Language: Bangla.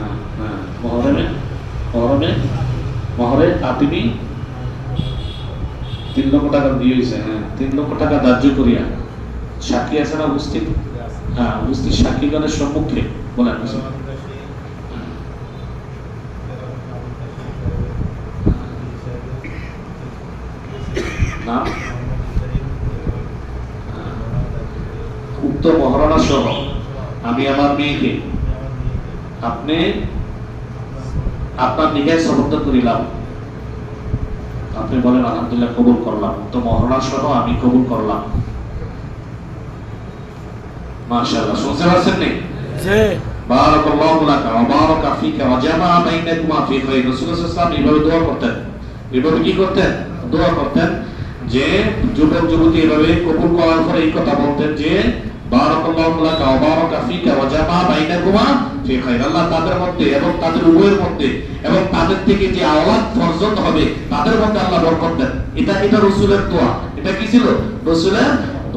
হ্যাঁ হ্যাঁ মহরমে মহরমে মহরে আতিমি 3 লক্ষ টাকা দিয়ে হয়েছে। হ্যাঁ 3 লক্ষ টাকা ধার্য করিয়া সাক্ষী আছে না উপস্থিত? হ্যাঁ উপস্থিত সাক্ষীগণের সম্মুখে বলেন না উক্ত মহারণা সহ আমি আমার মেয়েকে আপনি আপনার নিকায় সমর্থন করিলাম। আপনি বলেন আলহামদুলিল্লাহ কবুল করলাম, তো মহারণা সহ আমি কবুল করলাম। মাশাআল্লাহ শুনতে পাচ্ছেন নি? জি। বারাকাল্লাহু লাকা ওয়া বারাকা ফিকা ওয়া জামাআ বাইনাকুমা ফি খায়র। রাসূলুল্লাহ সাল্লাল্লাহু আলাইহি ওয়াসাল্লাম এইভাবে দোয়া করতেন। এইভাবে কি করতেন? দোয়া করতেন যে যুবক যুবতী এভাবে কবুল করার পরে এই কথা বলতেন যে বারাকাল্লাহু লাকা ওয়া বারাকা ফিকা ওয়া জামাআ বাইনাকুমা ফি খায়র। আল্লাহ তাদের মধ্যে এবং তাদের উভয়ের মধ্যে এবং তাদের থেকে যে আওলাদ ফরজত হবে তাদের মধ্যে আল্লাহ বরকত দেন। এটা রাসূলের দোয়া। এটা কি ছিল? রাসূলের